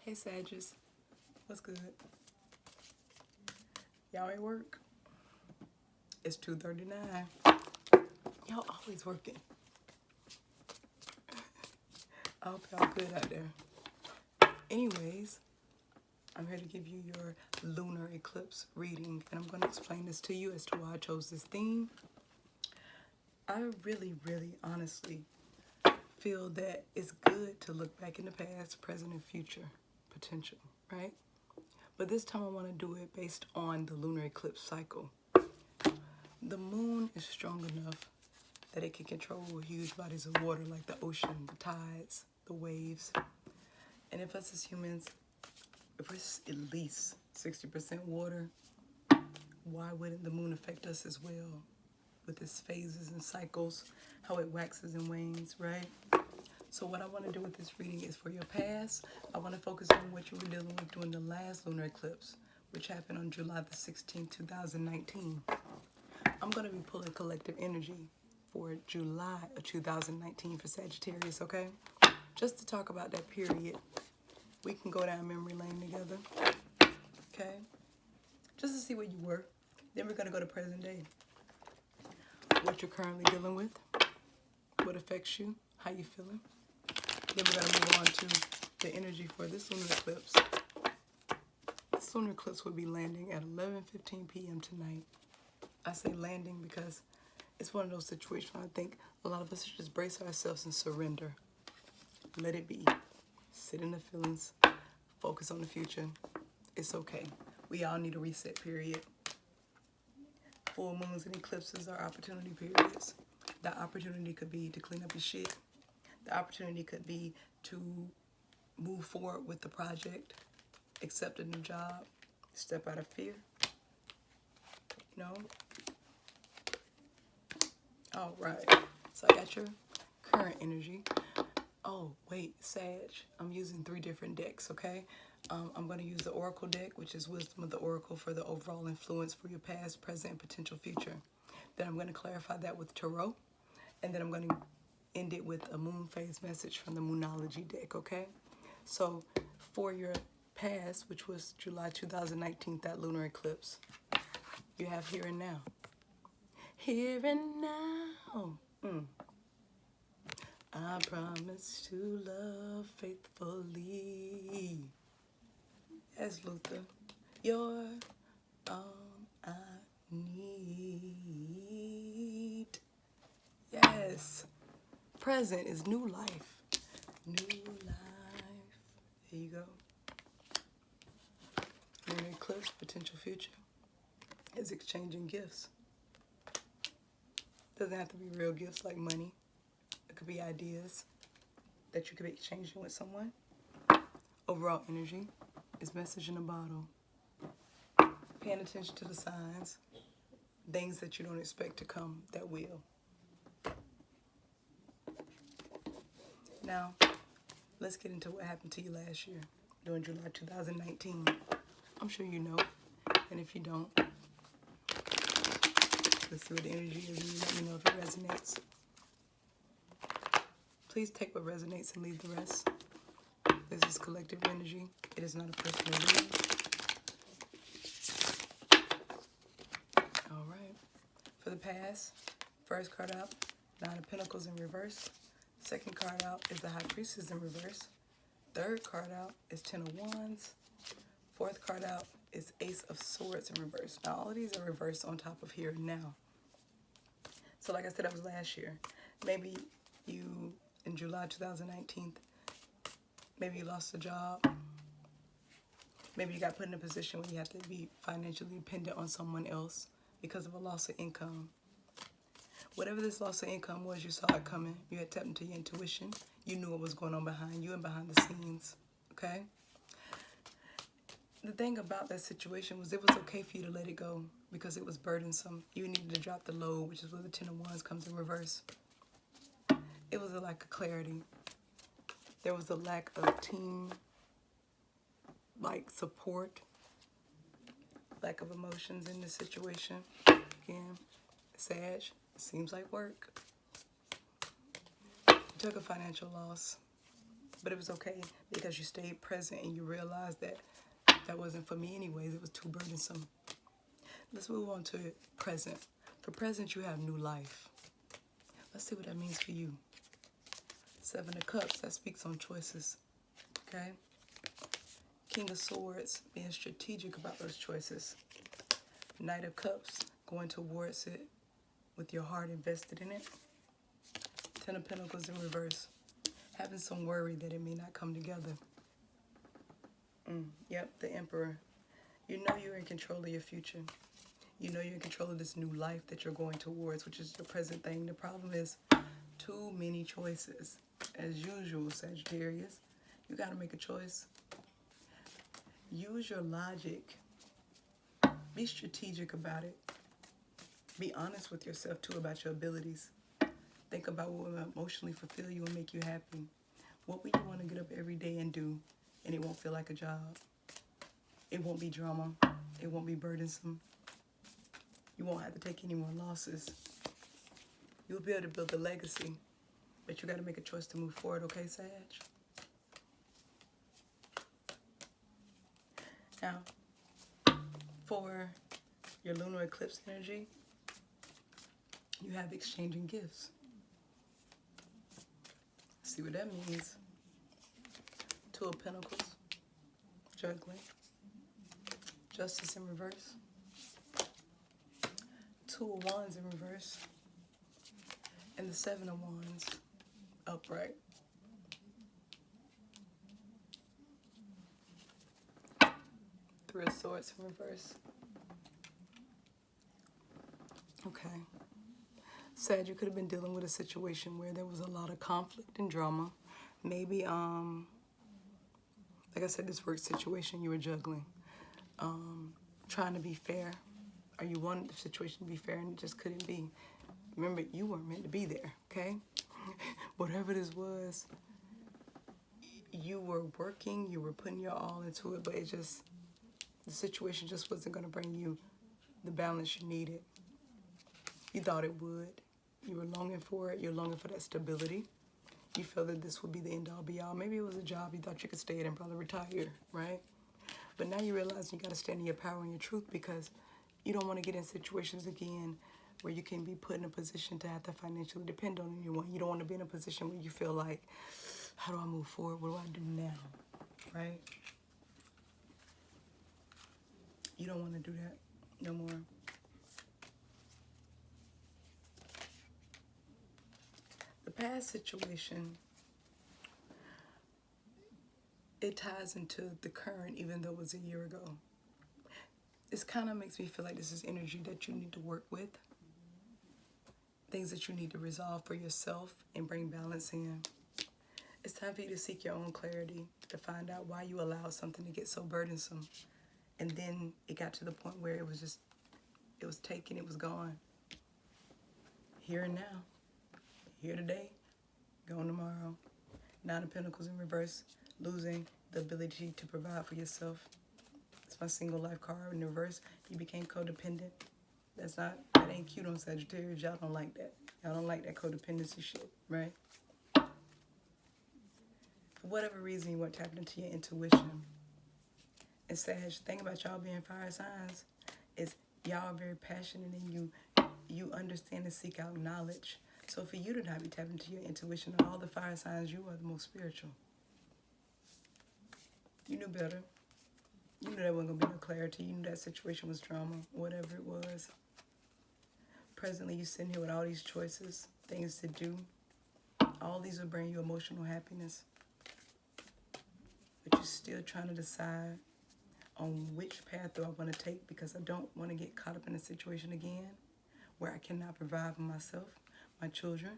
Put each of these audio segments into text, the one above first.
Hey Sagittarius, what's good? Y'all at work? It's 2:39. Y'all always working. I hope y'all good out there. Anyways, I'm here to give you your lunar eclipse reading, and I'm going to explain this to you as to why I chose this theme. I really, honestly feel that it's good to look back in the past, present, and future potential, right? But this time I want to do it based on the lunar eclipse cycle. The moon is strong enough that it can control huge bodies of water like the ocean, the tides, the waves. And if us as humans, if we're at least 60% water, why wouldn't the moon affect us as well with its phases and cycles, how it waxes and wanes, right? So what I want to do with this reading is for your past, I want to focus on what you were dealing with during the last lunar eclipse, which happened on July the 16th, 2019. I'm going to be pulling collective energy for July of 2019 for Sagittarius, okay? Just to talk about that period. We can go down memory lane together, okay? Just to see where you were. Then we're going to go to present day. What you're currently dealing with, what affects you, how you feeling. Then we're going to move on to the energy for this lunar eclipse. This lunar eclipse will be landing at 11:15 p.m. tonight. I say landing because it's one of those situations where I think a lot of us should just brace ourselves and surrender. Let it be. Sit in the feelings. Focus on the future. It's okay. We all need a reset period. Full moons and eclipses are opportunity periods. The opportunity could be to clean up your shit. The opportunity could be to move forward with the project, accept a new job, step out of fear. You know? All right. So I got your current energy. Oh, wait, Sag. I'm using 3 different decks, okay? I'm going to use the Oracle deck, which is Wisdom of the Oracle for the overall influence for your past, present, and potential future. Then I'm going to clarify that with Tarot. And then I'm going to end it with a moon phase message from the Moonology deck, okay? So for your past, which was July 2019, that lunar eclipse, you have here and now. Here and now. I promise to love faithfully. Yes, Luther, you're all I need. Yes. Present is new life. New life. There you go. Lunar eclipse, potential future, is exchanging gifts. Doesn't have to be real gifts like money. It could be ideas that you could be exchanging with someone. Overall energy is message in a bottle. Paying attention to the signs, things that you don't expect to come that will. Now, let's get into what happened to you last year during July 2019. I'm sure you know, and if you don't, let's see what the energy is and you let me know if it resonates. Please take what resonates and leave the rest. This is collective energy. It is not a personal reading. All right. For the past, first card out, 9 of Pentacles in reverse. Second card out is the High Priestess in reverse. Third card out is 10 of Wands. Fourth card out is Ace of Swords in reverse. Now, all of these are reversed on top of here and now. So like I said, that was last year. Maybe you, in July 2019, maybe you lost a job. Maybe you got put in a position where you have to be financially dependent on someone else because of a loss of income. Whatever this loss of income was, you saw it coming. You had tapped into your intuition. You knew what was going on behind you and behind the scenes, okay? The thing about that situation was it was okay for you to let it go because it was burdensome. You needed to drop the load, which is where the 10 of Wands comes in reverse. It was a lack of clarity. There was a lack of team, support, lack of emotions in this situation. Again, Sag, seems like work. You took a financial loss. But it was okay because you stayed present and you realized that that wasn't for me anyways. It was too burdensome. Let's move on to present. For present, you have new life. Let's see what that means for you. Seven of Cups, that speaks on choices. Okay? King of Swords, being strategic about those choices. Knight of Cups, going towards it with your heart invested in it. Ten of Pentacles in reverse. Having some worry that it may not come together. Yep, the Emperor. You know you're in control of your future. You know you're in control of this new life that you're going towards, which is the present thing. The problem is too many choices. As usual, Sagittarius, you got to make a choice. Use your logic. Be strategic about it. Be honest with yourself, too, about your abilities. Think about what will emotionally fulfill you and make you happy. What would you want to get up every day and do, and it won't feel like a job? It won't be drama. It won't be burdensome. You won't have to take any more losses. You'll be able to build a legacy, but you got to make a choice to move forward, okay, Sag? Now, for your lunar eclipse energy, you have exchanging gifts. See what that means. Two of Pentacles, juggling. Justice in reverse. Two of Wands in reverse. And the Seven of Wands upright. Three of Swords in reverse. Okay. Sad, you could have been dealing with a situation where there was a lot of conflict and drama. Maybe, like I said, this work situation you were juggling. Trying to be fair. Or you wanted the situation to be fair and it just couldn't be. Remember, you weren't meant to be there, okay? Whatever this was, you were working, you were putting your all into it, but it just, the situation just wasn't going to bring you the balance you needed. You thought it would. You were longing for it. You're longing for that stability. You felt that this would be the end-all, be-all. Maybe it was a job you thought you could stay at and probably retire, right? But now you realize you got to stand in your power and your truth because you don't want to get in situations again where you can be put in a position to have to financially depend on anyone. You don't want to be in a position where you feel like, how do I move forward? What do I do now, right? You don't want to do that no more. The past situation, it ties into the current even though it was a year ago. This kind of makes me feel like this is energy that you need to work with. Things that you need to resolve for yourself and bring balance in. It's time for you to seek your own clarity, to find out why you allowed something to get so burdensome. And then it got to the point where it was taken, it was gone. Here and now. Here today, gone tomorrow. Nine of Pentacles in reverse, losing the ability to provide for yourself. It's my single life card in reverse. You became codependent. That ain't cute on Sagittarius. Y'all don't like that. Y'all don't like that codependency shit, right? For whatever reason, you weren't tapping into your intuition. And Sag, the thing about y'all being fire signs is y'all are very passionate and you understand and seek out knowledge. So for you to not be tapping into your intuition, of all the fire signs, you are the most spiritual. You knew better. You knew there wasn't going to be no clarity. You knew that situation was drama, whatever it was. Presently, you're sitting here with all these choices, things to do. All these will bring you emotional happiness. But you're still trying to decide on which path do I want to take because I don't want to get caught up in a situation again where I cannot provide for myself, my children,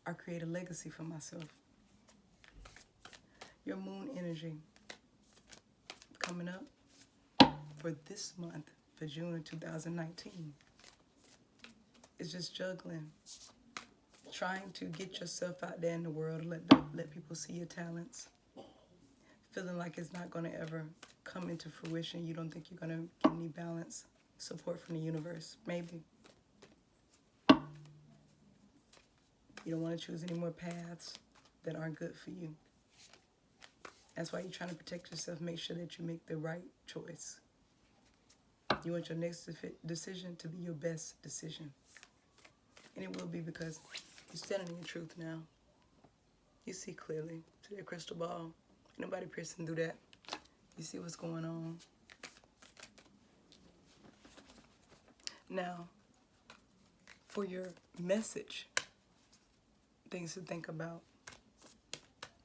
or create a legacy for myself. Your moon energy coming up for this month, for June of 2019. It's just juggling, trying to get yourself out there in the world, let people see your talents, feeling like it's not going to ever come into fruition. You don't think you're going to get any balance, support from the universe, maybe. You don't want to choose any more paths that aren't good for you. That's why you're trying to protect yourself. Make sure that you make the right choice. You want your next decision to be your best decision. And it will be, because you're standing in your truth now. You see clearly to that crystal ball. Ain't nobody piercing through that. You see what's going on. Now, for your message, things to think about,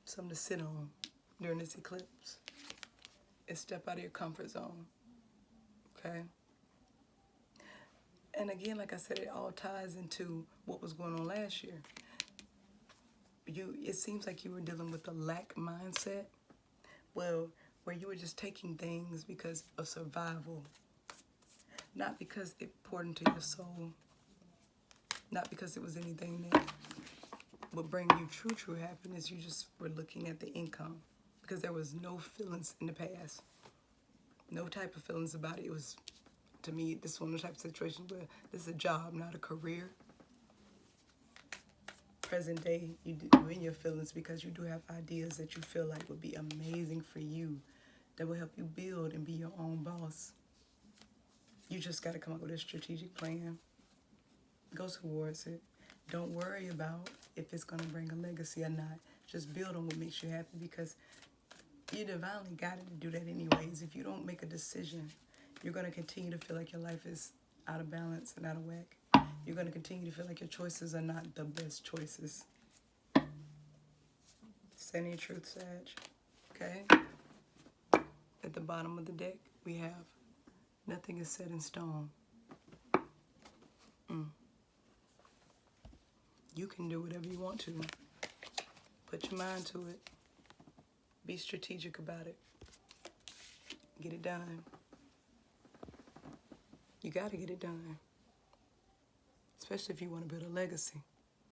something to sit on during this eclipse, is step out of your comfort zone. Okay? And again, like I said, it all ties into what was going on last year. It seems like you were dealing with a lack mindset. Well, where you were just taking things because of survival. Not because it poured into your soul. Not because it was anything that would bring you true happiness. You just were looking at the income. Because there was no feelings in the past. No type of feelings about it. It was, to me, this one of the type of situation where this is a job, not a career. Present day, you're in your feelings because you do have ideas that you feel like would be amazing for you, that will help you build and be your own boss. You just got to come up with a strategic plan. Go towards it. Don't worry about if it's going to bring a legacy or not. Just build on what makes you happy, because you divinely got it to do that anyways. If you don't make a decision, you're going to continue to feel like your life is out of balance and out of whack. You're going to continue to feel like your choices are not the best choices. Stand in your truth, Sag. Okay? At the bottom of the deck, we have nothing is set in stone. You can do whatever you want to. Put your mind to it. Be strategic about it. Get it done. You got to get it done. Especially if you want to build a legacy.